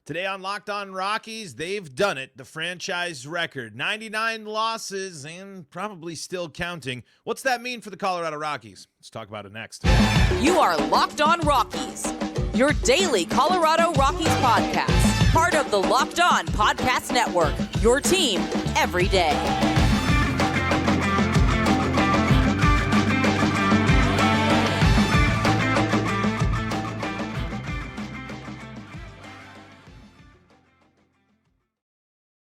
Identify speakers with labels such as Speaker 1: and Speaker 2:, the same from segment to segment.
Speaker 1: Today on Locked On Rockies, they've done it. The franchise record, 99 losses and probably still counting. What's that mean for the Colorado Rockies? Let's talk about it next.
Speaker 2: You are Locked On Rockies, your daily Colorado Rockies podcast. Part of the Locked On Podcast Network, your team every day.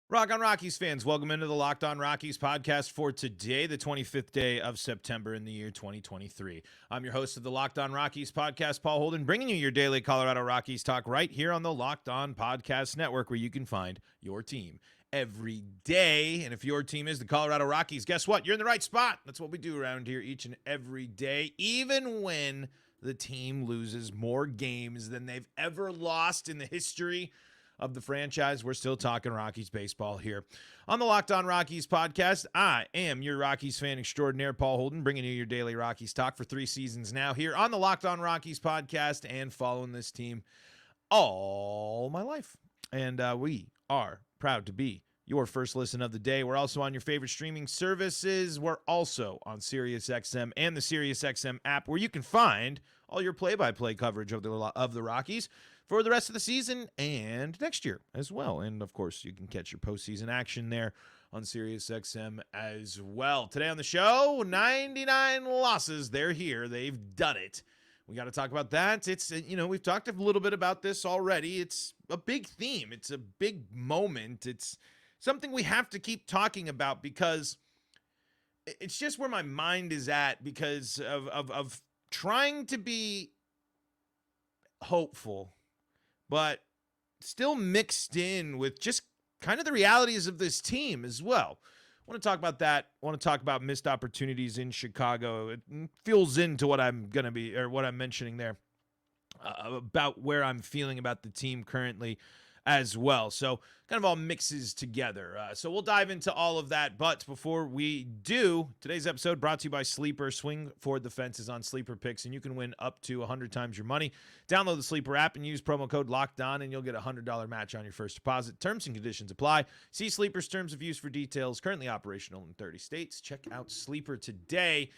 Speaker 1: Rock on Rockies fans, welcome into the Locked On Rockies podcast for today, the 25th day of September in the year 2023. I'm your host of the Locked On Rockies podcast, Paul Holden, bringing you your daily Colorado Rockies talk right here on the Locked On Podcast Network, where you can find your team every day. And if your team is the Colorado Rockies, guess what? You're in the right spot. That's what we do around here each and every day, even when the team loses more games than they've ever lost in the history of the franchise. We're still talking Rockies baseball here on the Locked On Rockies podcast. I am your Rockies fan extraordinaire, Paul Holden, bringing you your daily Rockies talk for 3 seasons now here on the Locked On Rockies podcast and following this team all my life. And we are proud to be your first listen of the day. We're also on your favorite streaming services. We're also on SiriusXM and the SiriusXM app, where you can find all your play-by-play coverage of the Rockies for the rest of the season and next year as well. And, of course, you can catch your postseason action there on SiriusXM as well. Today on the show, 99 losses. They're here. They've done it. We got to talk about that. It's, we've talked a little bit about this already. It's a big theme. It's a big moment. It's something we have to keep talking about because it's just where my mind is at because of trying to be hopeful, but still mixed in with just kind of the realities of this team as well. I want to talk about that. I want to talk about missed opportunities in Chicago. It fuels into what I'm going to be, or what I'm mentioning there, about where I'm feeling about the team currently as well. So kind of all mixes together. So we'll dive into all of that. But before we do, today's episode brought to you by Sleeper. Swing for the fences on Sleeper picks, and you can win up to 100 times your money. Download the Sleeper app and use promo code LOCKEDON, and you'll get a $100 match on your first deposit. Terms and conditions apply. See Sleeper's terms of use for details. Currently operational in 30 states. Check out Sleeper today.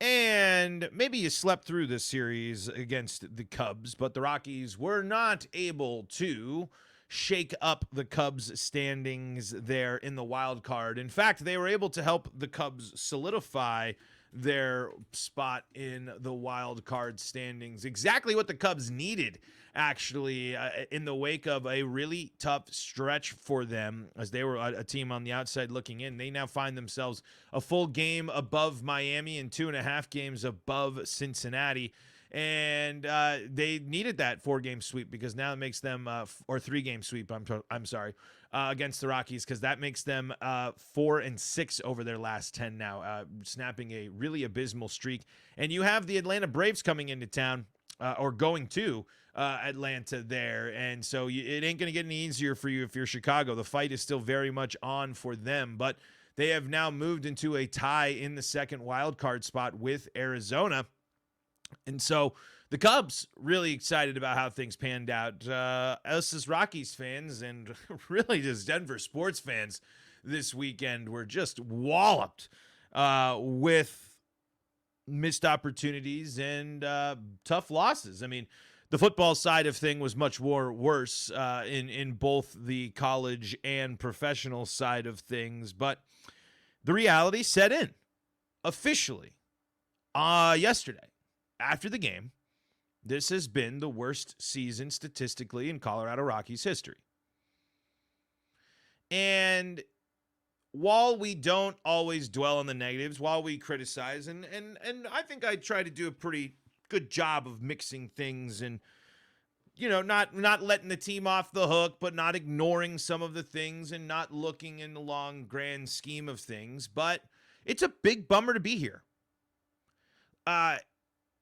Speaker 1: And maybe you slept through this series against the Cubs, but the Rockies were not able to shake up the Cubs standings there in the wild card. In fact, they were able to help the Cubs solidify their spot in the wild card standings. Exactly what the Cubs needed, actually, in the wake of a really tough stretch for them, as they were a team on the outside looking in. They now find themselves a full game above Miami and 2.5 games above Cincinnati. And they needed that 4-game sweep because now it makes them, or 3-game sweep, I'm sorry, against the Rockies, because that makes them 4-6 over their last 10 now, snapping a really abysmal streak. And you have the Atlanta Braves coming into town, or going to Atlanta there. And so it ain't going to get any easier for you if you're Chicago. The fight is still very much on for them, but they have now moved into a tie in the second wild card spot with Arizona. And so the Cubs really excited about how things panned out. Us as Rockies fans and really just Denver sports fans this weekend were just walloped with missed opportunities and tough losses. I mean, the football side of thing was much worse in both the college and professional side of things. But the reality set in officially yesterday. After the game, this has been the worst season statistically in Colorado Rockies history. And while we don't always dwell on the negatives, while we criticize, and I think I try to do a pretty good job of mixing things and, not letting the team off the hook, but not ignoring some of the things and not looking in the long grand scheme of things. But it's a big bummer to be here.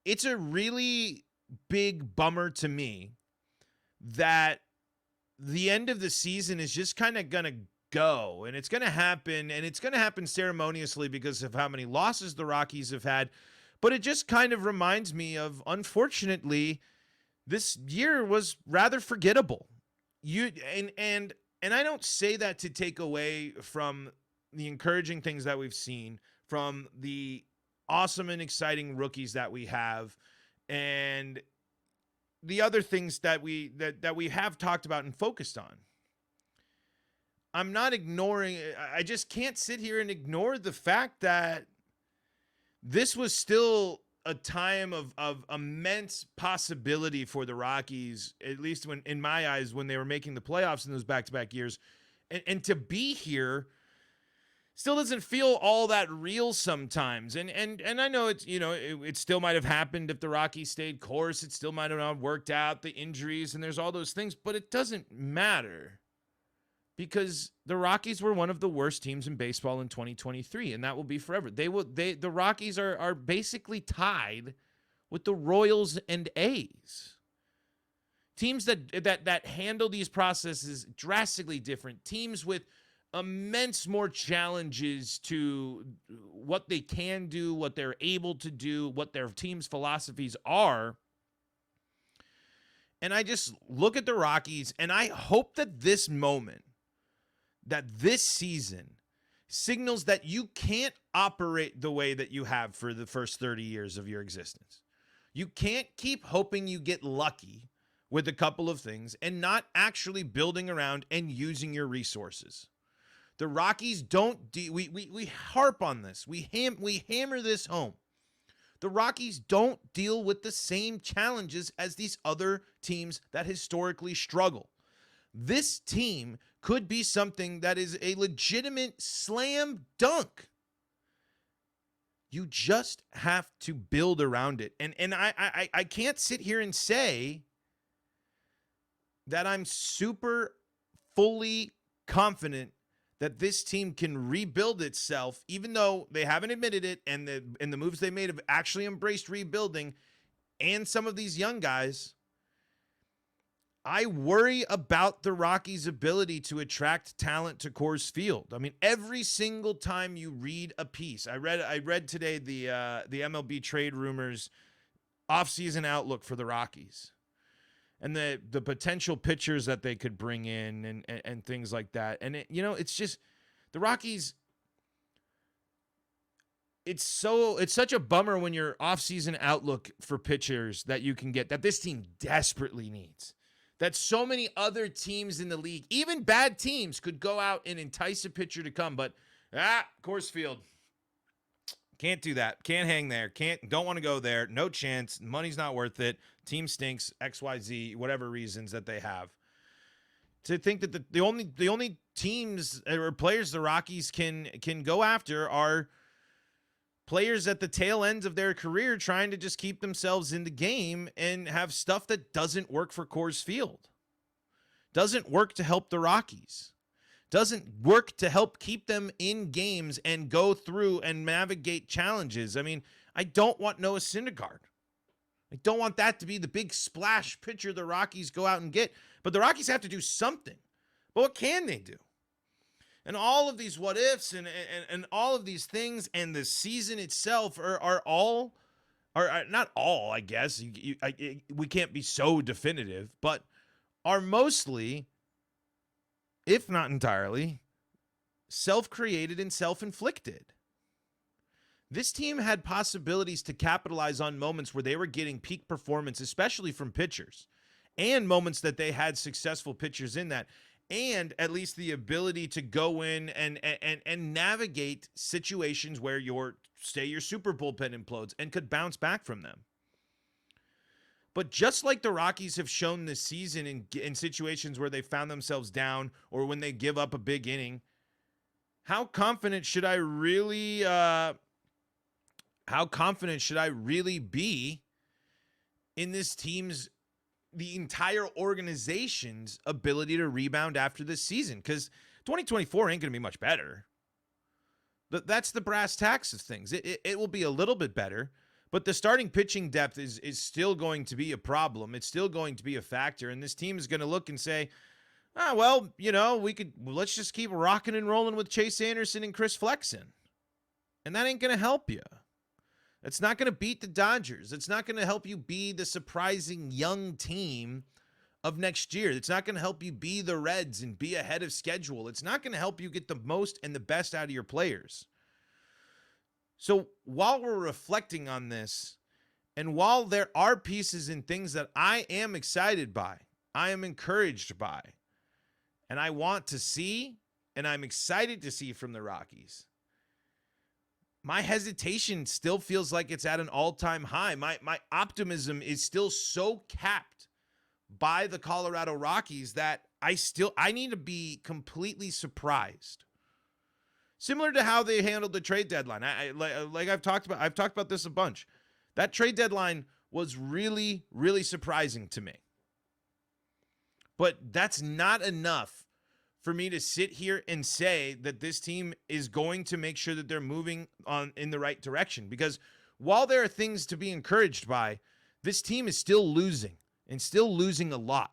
Speaker 1: It's a really big bummer to me that the end of the season is just kind of going to go, and it's going to happen, and it's going to happen ceremoniously because of how many losses the Rockies have had. But it just kind of reminds me of, unfortunately, this year was rather forgettable. you and I don't say that to take away from the encouraging things that we've seen, from the awesome and exciting rookies that we have, and the other things that we have talked about and focused on. I'm not ignoring, I just can't sit here and ignore the fact that this was still a time of immense possibility for the Rockies, at least when, in my eyes, when they were making the playoffs in those back-to-back years. And to be here still doesn't feel all that real sometimes. And I know it's, it still might have happened if the Rockies stayed course. It still might have not worked out, the injuries, and there's all those things, but it doesn't matter, because the Rockies were one of the worst teams in baseball in 2023, and that will be forever. The Rockies are basically tied with the Royals and A's. Teams that handle these processes drastically different. Teams with immense more challenges to what they can do, what they're able to do, what their team's philosophies are. And I just look at the Rockies, and I hope that this moment, that this season signals that you can't operate the way that you have for the first 30 years of your existence. You can't keep hoping you get lucky with a couple of things and not actually building around and using your resources. The Rockies don't we harp on this. We hammer this home. The Rockies don't deal with the same challenges as these other teams that historically struggle. This team could be something that is a legitimate slam dunk. You just have to build around it. And I can't sit here and say that I'm super fully confident that this team can rebuild itself, even though they haven't admitted it, and the moves they made have actually embraced rebuilding, and some of these young guys. I worry about the Rockies' ability to attract talent to Coors Field. I mean, every single time you read a piece, I read today the MLB trade rumors offseason outlook for the Rockies, and the potential pitchers that they could bring in and things like that. And it's just the Rockies. It's such a bummer when your offseason outlook for pitchers that you can get, that this team desperately needs, that so many other teams in the league, even bad teams, could go out and entice a pitcher to come. But Coors Field, can't do that. Can't hang there. Don't want to go there. No chance. Money's not worth it. Team stinks. XYZ, whatever reasons that they have. To think that the only teams or players the Rockies can go after are players at the tail ends of their career trying to just keep themselves in the game and have stuff that doesn't work for Coors Field. Doesn't work to help the Rockies. Doesn't work to help keep them in games and go through and navigate challenges. I mean, I don't want Noah Syndergaard. I don't want that to be the big splash pitcher the Rockies go out and get. But the Rockies have to do something. But what can they do? And all of these what ifs and all of these things and the season itself are not all, I guess. We can't be so definitive, but are mostly, if not entirely, self-created and self-inflicted. This team had possibilities to capitalize on moments where they were getting peak performance, especially from pitchers, and moments that they had successful pitchers in that, and at least the ability to go in and navigate situations where your super bullpen implodes and could bounce back from them. But just like the Rockies have shown this season in situations where they found themselves down or when they give up a big inning, how confident should I really be in this team's, the entire organization's ability to rebound after this season? Because 2024 ain't going to be much better. That's the brass tacks of things. It will be a little bit better, but the starting pitching depth is still going to be a problem. It's still going to be a factor, and this team is going to look and say, let's just keep rocking and rolling with Chase Anderson and Chris Flexen. And that ain't going to help you. It's not going to beat the Dodgers. It's not going to help you be the surprising young team of next year. It's not going to help you be the Reds and be ahead of schedule. It's not going to help you get the most and the best out of your players. So while we're reflecting on this, and while there are pieces and things that I am excited by, I am encouraged by, and I want to see, and I'm excited to see from the Rockies, my hesitation still feels like it's at an all-time high. My optimism is still so capped by the Colorado Rockies that I need to be completely surprised. Similar to how they handled the trade deadline. I've talked about this a bunch. That trade deadline was really, really surprising to me. But that's not enough for me to sit here and say that this team is going to make sure that they're moving on in the right direction. Because while there are things to be encouraged by, this team is still losing and still losing a lot.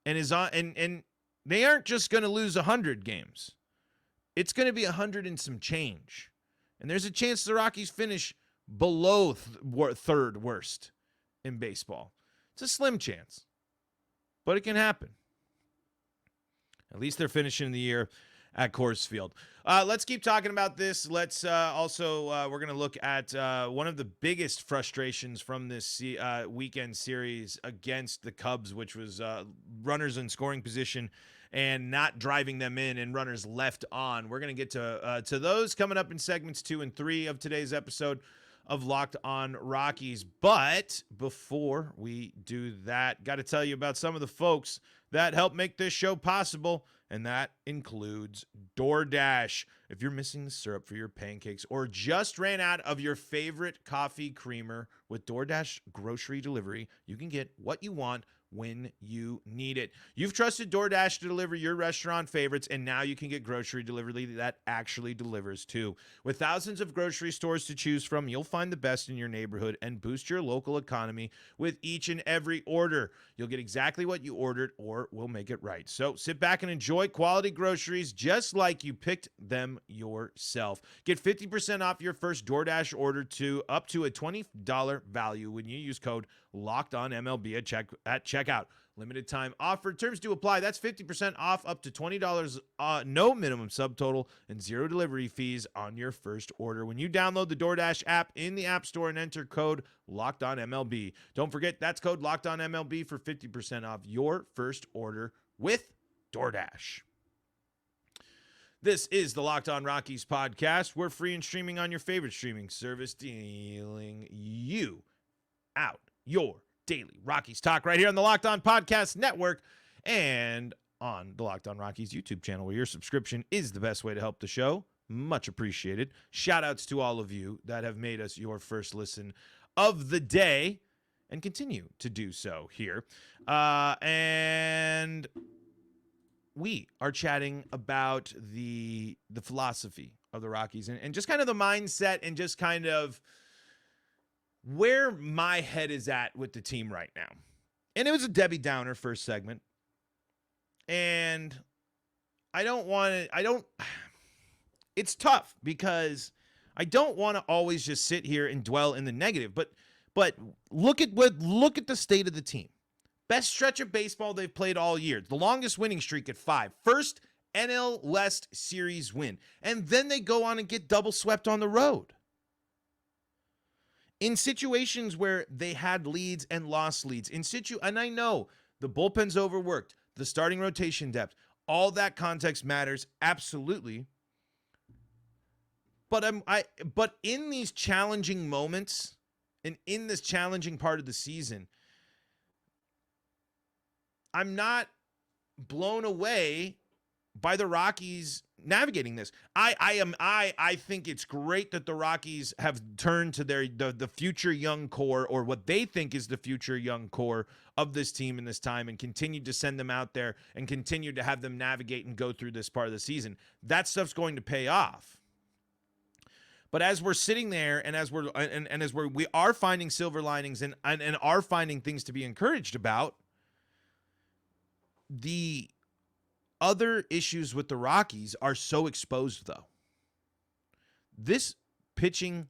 Speaker 1: And and they aren't just going to lose 100 games. It's going to be 100 and some change. And there's a chance the Rockies finish below third worst in baseball. It's a slim chance, but it can happen. At least they're finishing the year at Coors Field. Let's keep talking about this. Let's we're going to look at one of the biggest frustrations from this weekend series against the Cubs, which was runners in scoring position and not driving them in and runners left on. We're going to get to those coming up in segments 2 and 3 of today's episode of Locked On Rockies. But before we do that, got to tell you about some of the folks that help make this show possible, and that includes DoorDash. If you're missing the syrup for your pancakes or just ran out of your favorite coffee creamer, with DoorDash grocery delivery, you can get what you want when you need it. You've trusted DoorDash to deliver your restaurant favorites, and now you can get grocery delivery that actually delivers too. With thousands of grocery stores to choose from, you'll find the best in your neighborhood and boost your local economy with each and every order. You'll get exactly what you ordered, or we'll make it right. So sit back and enjoy quality groceries just like you picked them yourself. Get 50% off your first DoorDash order to up to a $20 value when you use code LOCKEDONMLB at checkout. Limited time offer. Terms do apply. That's 50% off up to $20, no minimum subtotal, and zero delivery fees on your first order when you download the DoorDash app in the App Store and enter code LOCKEDONMLB. Don't forget, that's code LOCKEDONMLB for 50% off your first order with DoorDash. This is the Locked On Rockies podcast. We're free and streaming on your favorite streaming service, dealing you out your daily Rockies talk right here on the Locked On Podcast Network and on the Locked On Rockies YouTube channel, where your subscription is the best way to help the show. Much appreciated. Shout outs to all of you that have made us your first listen of the day and continue to do so here. And we are chatting about the philosophy of the Rockies and just kind of the mindset and just kind of where my head is at with the team right now. And it was a Debbie Downer first segment. And it's tough because I don't want to always just sit here and dwell in the negative, but look at the state of the team. Best stretch of baseball they've played all year. The longest winning streak at 5. First NL West Series win. And then they go on and get double swept on the road. In situations where they had leads and lost leads, and I know the bullpen's overworked, the starting rotation depth, all that context matters absolutely. But in these challenging moments and in this challenging part of the season, I'm not blown away by the Rockies navigating this. I think it's great that the Rockies have turned to the future young core, or what they think is the future young core of this team in this time, and continued to send them out there and continue to have them navigate and go through this part of the season. That stuff's going to pay off. But as we're sitting there and as we are finding silver linings and are finding things to be encouraged about, the other issues with the Rockies are so exposed, though. This pitching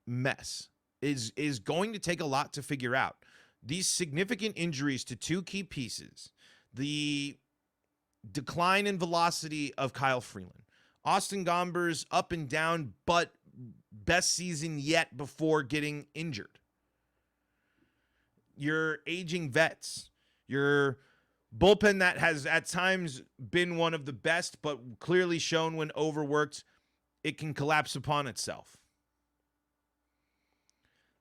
Speaker 1: mess is going to take a lot to figure out. these significant injuries to two key pieces, the decline in velocity of Kyle Freeland, Austin Gomber's up and down, but best season yet before getting injured, your aging vets, your bullpen that has at times been one of the best, but clearly shown when overworked, it can collapse upon itself.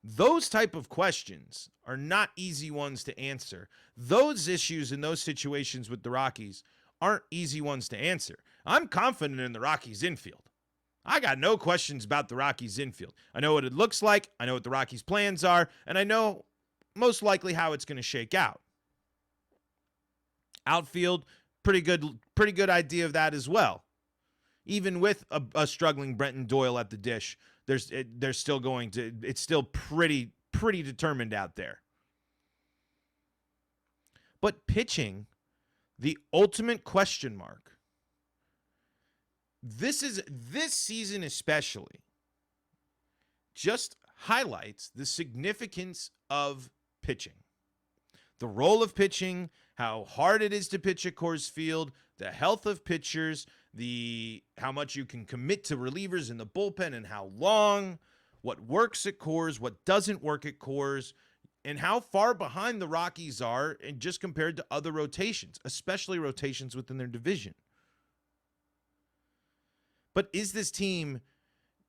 Speaker 1: Those type of questions are not easy ones to answer. Those issues in those situations with the Rockies aren't easy ones to answer. I'm confident in the Rockies infield. I got no questions about the Rockies infield. I know what it looks like. I know what the Rockies' plans are, and I know most likely how it's going to shake out. Outfield, pretty good idea of that as well. Even with a struggling Brenton Doyle at the dish, it's still pretty determined out there. But pitching, the ultimate question mark. This season especially just highlights the significance of pitching. The role of pitching, how hard it is to pitch at Coors Field, the health of pitchers, how much you can commit to relievers in the bullpen and how long, what works at Coors, what doesn't work at Coors, and how far behind the Rockies are and just compared to other rotations, especially rotations within their division. But is this team,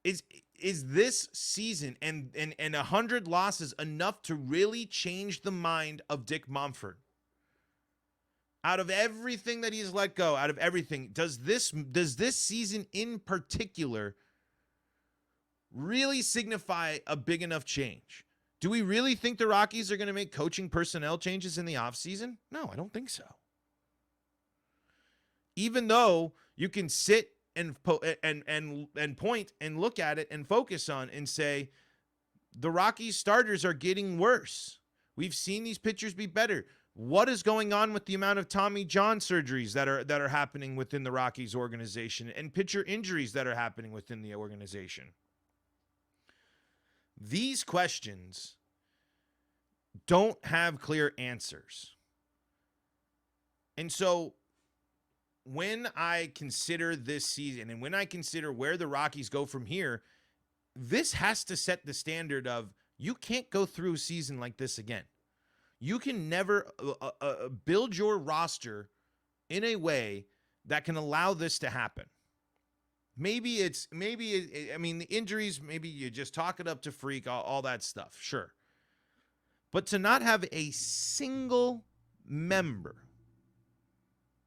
Speaker 1: is this season and 100 losses enough to really change the mind of Dick Monfort? Out of everything that he's let go, out of everything, does this season in particular really signify a big enough change? Do we really think the Rockies are going to make coaching personnel changes in the offseason? No, I don't think so. Even though you can sit and point and look at it and focus on and say the Rockies starters are getting worse. We've seen these pitchers be better. What is going on with the amount of Tommy John surgeries that are happening within the Rockies organization and pitcher injuries that are happening within the organization? These questions don't have clear answers. And so when I consider this season and when I consider where the Rockies go from here, this has to set the standard of you can't go through a season like this again. You can never build your roster in a way that can allow this to happen. The injuries, maybe you just talk it up to freak, all that stuff, sure. But to not have a single member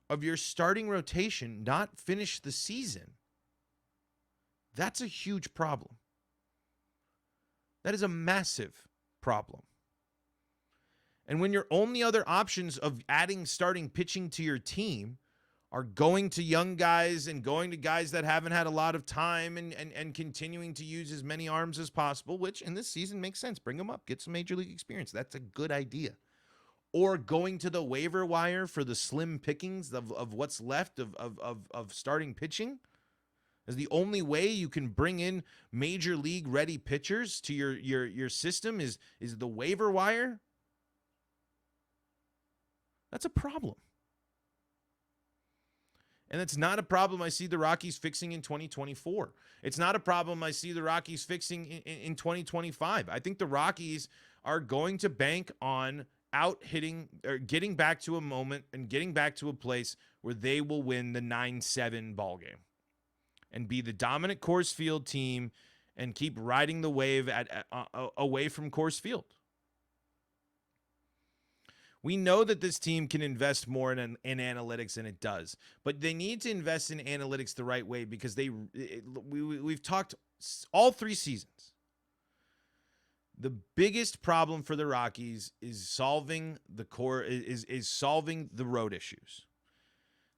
Speaker 1: of your starting rotation not finish the season, that's a huge problem. That is a massive problem. And when your only other options of adding starting pitching to your team are going to young guys and going to guys that haven't had a lot of time and continuing to use as many arms as possible, which in this season makes sense. Bring them up. Get some major league experience. That's a good idea. Or going to the waiver wire for the slim pickings of what's left of starting pitching is the only way you can bring in major league ready pitchers to your system is the waiver wire. That's a problem. And it's not a problem I see the Rockies fixing in 2024. It's not a problem I see the Rockies fixing in 2025. I think the Rockies are going to bank on out-hitting or getting back to a moment and getting back to a place where they will win the 9-7 ball game and be the dominant Coors Field team and keep riding the wave away from Coors Field. We know that this team can invest more in analytics, and it does. But they need to invest in analytics the right way because we've talked all three seasons. The biggest problem for the Rockies is solving solving the road issues.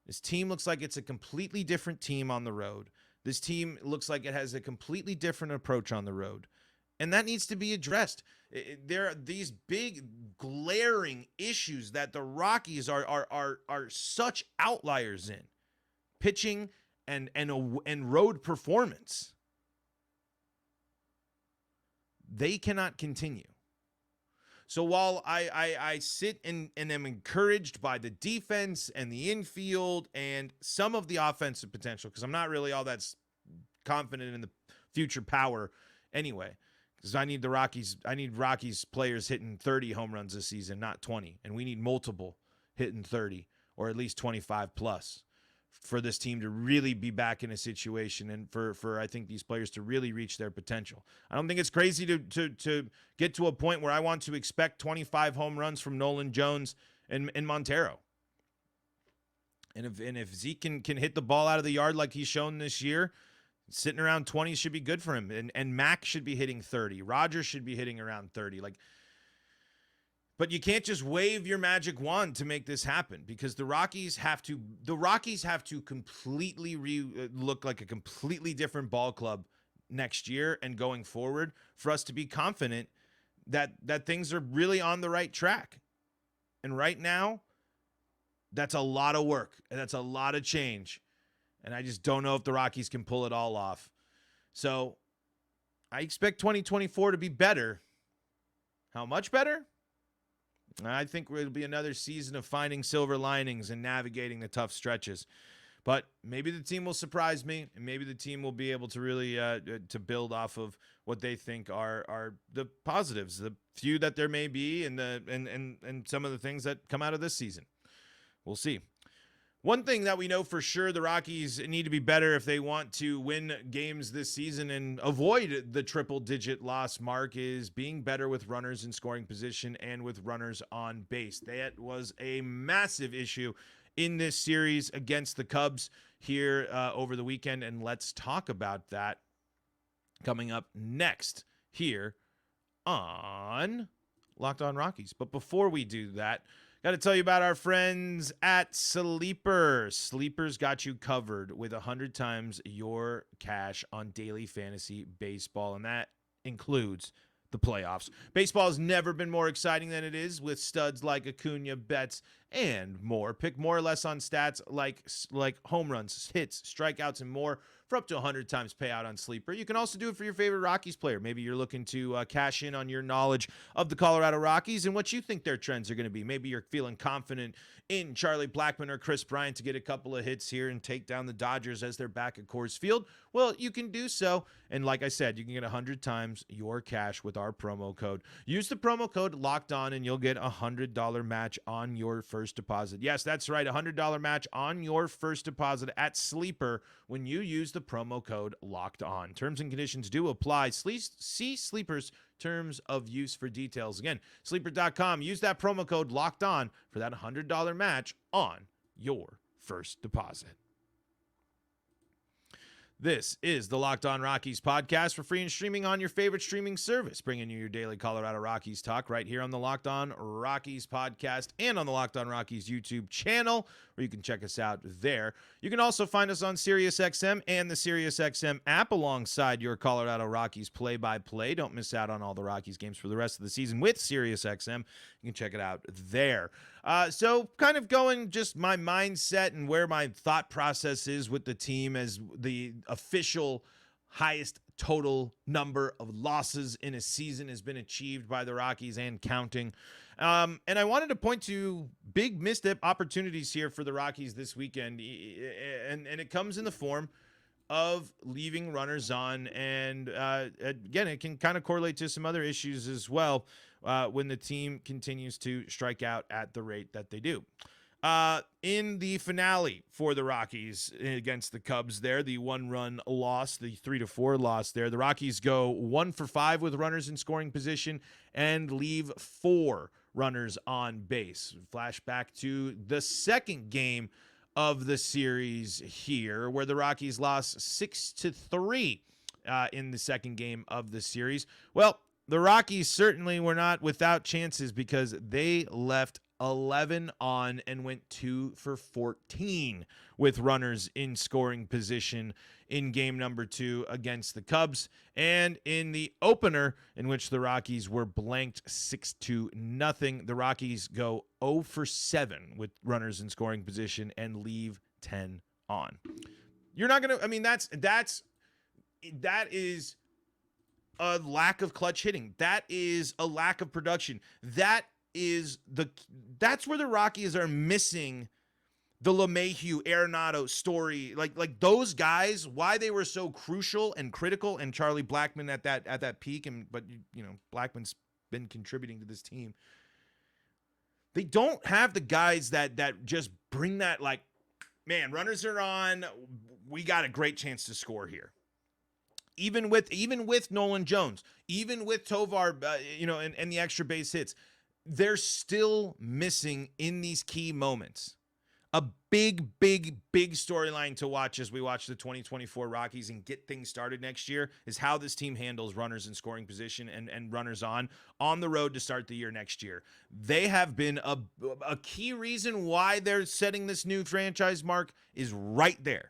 Speaker 1: This team looks like it's a completely different team on the road. This team looks like it has a completely different approach on the road. And that needs to be addressed. There are these big glaring issues that the Rockies are such outliers in pitching and road performance. They cannot continue. So while I sit and am encouraged by the defense and the infield and some of the offensive potential, because I'm not really all that confident in the future power anyway, because I need Rockies players hitting 30 home runs this season, not 20. And we need multiple hitting 30 or at least 25 plus for this team to really be back in a situation and for I think these players to really reach their potential. I don't think it's crazy to get to a point where I want to expect 25 home runs from Nolan Jones and Montero. And if Zeke can hit the ball out of the yard like he's shown this year, sitting around 20 should be good for him. And Mac should be hitting 30. Rogers should be hitting around 30. But you can't just wave your magic wand to make this happen, because the Rockies have to completely look like a completely different ball club next year and going forward for us to be confident that things are really on the right track. And right now, that's a lot of work and that's a lot of change. And I just don't know if the Rockies can pull it all off. So I expect 2024 to be better. How much better? I think it'll be another season of finding silver linings and navigating the tough stretches. But maybe the team will surprise me, and maybe the team will be able to really to build off of what they think are the positives, the few that there may be, and some of the things that come out of this season. We'll see. One thing that we know for sure, the Rockies need to be better if they want to win games this season and avoid the triple-digit loss mark, is being better with runners in scoring position and with runners on base. That was a massive issue in this series against the Cubs here over the weekend, and let's talk about that coming up next here on Locked On Rockies. But before we do that, got to tell you about our friends at Sleeper. Sleeper's got you covered with 100 times your cash on daily fantasy baseball, and that includes the playoffs. Baseball has never been more exciting than it is, with studs like Acuna, Betts, and more. Pick more or less on stats like home runs, hits, strikeouts, and more for up to 100 times payout on Sleeper. You can also do it for your favorite Rockies player. Maybe you're looking to cash in on your knowledge of the Colorado Rockies and what you think their trends are going to be. Maybe you're feeling confident in Charlie Blackmon or Chris Bryant to get a couple of hits here and take down the Dodgers as they're back at Coors Field. Well, you can do so. And like I said, you can get 100 times your cash with our promo code. Use the promo code Locked On and you'll get a $100 match on your first deposit. Yes, that's right, a $100 match on your first deposit at Sleeper when you use the promo code Locked On. Terms and conditions do apply. See Sleeper's terms of use for details. Again, sleeper.com. Use that promo code Locked On for that $100 match on your first deposit. This is the Locked On Rockies podcast, for free and streaming on your favorite streaming service, bringing you your daily Colorado Rockies talk right here on the Locked On Rockies podcast and on the Locked On Rockies YouTube channel, where you can check us out there. You can also find us on SiriusXM and the SiriusXM app alongside your Colorado Rockies play-by-play. Don't miss out on all the Rockies games for the rest of the season with SiriusXM. You can check it out there. So kind of going just my mindset and where my thought process is with the team as the official highest total number of losses in a season has been achieved by the Rockies and counting. And I wanted to point to big missed opportunities here for the Rockies this weekend. And it comes in the form of leaving runners on. And again, it can kind of correlate to some other issues as well when the team continues to strike out at the rate that they do. In the finale for the Rockies against the Cubs there, the 1-run loss, the 3-4 loss there, the Rockies go 1 for 5 with runners in scoring position and leave 4 runners on base. Flashback to the second game of the series here, where the Rockies lost 6-3 in the second game of the series. Well, the Rockies certainly were not without chances, because they left 11 on and went 2 for 14 with runners in scoring position in game number 2 against the Cubs, and in the opener, in which the Rockies were blanked 6-0. The Rockies go 0 for 7 with runners in scoring position and leave 10 on. You're not going to, I mean, that is a lack of clutch hitting. That is a lack of production. That's where the Rockies are missing the LeMahieu, Arenado story. Like those guys, why they were so crucial and critical, and Charlie Blackmon at that peak, but Blackmon's been contributing to this team. They don't have the guys that just bring that, like, man, runners are on, we got a great chance to score here. Even with Nolan Jones, even with Tovar, and the extra base hits, they're still missing in these key moments. A big storyline to watch as we watch the 2024 Rockies and get things started next year is how this team handles runners in scoring position and runners on the road to start the year next year. They have been a key reason why they're setting this new franchise mark is right there.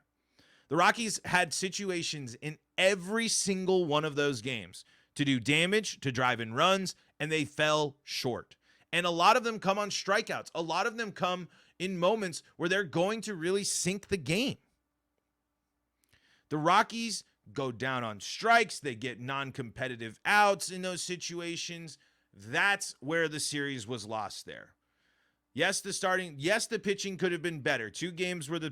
Speaker 1: The Rockies had situations in every single one of those games to do damage, to drive in runs, and they fell short. And a lot of them come on strikeouts. A lot of them come in moments where they're going to really sink the game. The Rockies go down on strikes. They get non-competitive outs in those situations. That's where the series was lost there. Yes, the pitching could have been better. 2 games where the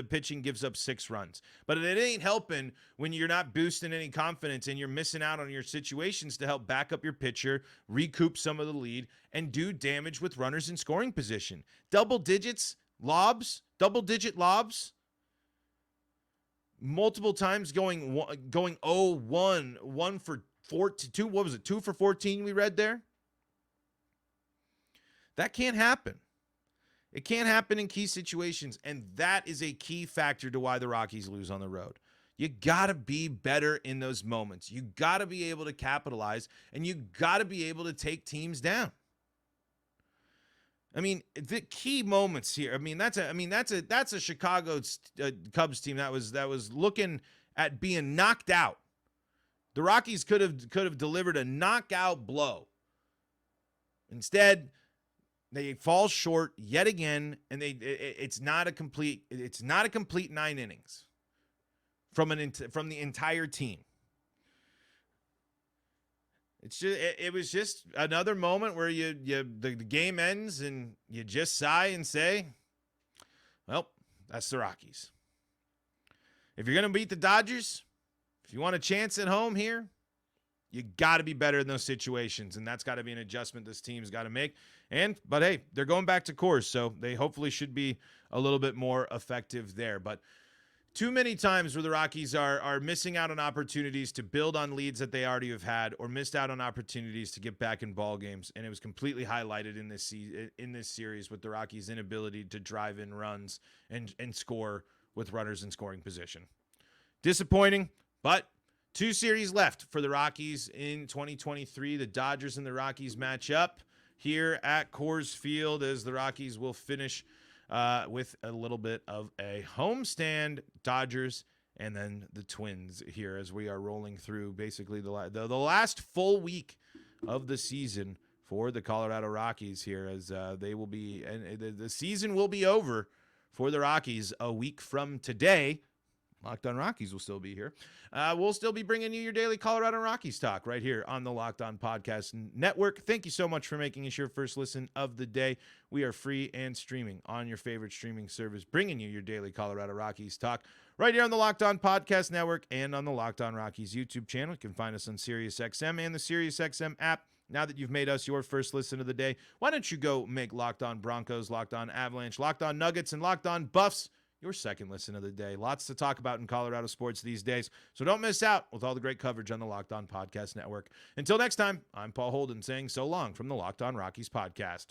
Speaker 1: pitching gives up 6 runs. But it ain't helping when you're not boosting any confidence and you're missing out on your situations to help back up your pitcher, recoup some of the lead, and do damage with runners in scoring position. Double-digit lobs, multiple times going 0-1, 1 for 2. What was it? 2 for 14 we read there. That can't happen. It can't happen in key situations, and that is a key factor to why the Rockies lose on the road. You got to be better in those moments. You got to be able to capitalize, and you got to be able to take teams down. I mean, the key moments here. That's a Chicago Cubs team that was looking at being knocked out. The Rockies could have delivered a knockout blow. Instead, they fall short yet again, and it's not a complete 9 innings from the entire team. It was just another moment where the game ends and you just sigh and say, well, that's the Rockies. If you're going to beat the Dodgers, if you want a chance at home here, you got to be better in those situations, and that's got to be an adjustment this team's got to make. But hey, they're going back to Coors, so they hopefully should be a little bit more effective there. But too many times where the Rockies are missing out on opportunities to build on leads that they already have had, or missed out on opportunities to get back in ball games, and it was completely highlighted in this series with the Rockies' inability to drive in runs and score with runners in scoring position. Disappointing, but 2 series left for the Rockies in 2023. The Dodgers and the Rockies match up here at Coors Field as the Rockies will finish with a little bit of a homestand. Dodgers and then the Twins here as we are rolling through basically the last full week of the season for the Colorado Rockies here, as they will be, and the season will be over for the Rockies a week from today. Locked On Rockies will still be here. We'll still be bringing you your daily Colorado Rockies talk right here on the Locked On Podcast Network. Thank you so much for making us your first listen of the day. We are free and streaming on your favorite streaming service, bringing you your daily Colorado Rockies talk right here on the Locked On Podcast Network and on the Locked On Rockies YouTube channel. You can find us on SiriusXM and the SiriusXM app. Now that you've made us your first listen of the day, why don't you go make Locked On Broncos, Locked On Avalanche, Locked On Nuggets, and Locked On Buffs your second listen of the day. Lots to talk about in Colorado sports these days, so don't miss out with all the great coverage on the Locked On Podcast Network. Until next time, I'm Paul Holden saying so long from the Locked On Rockies podcast.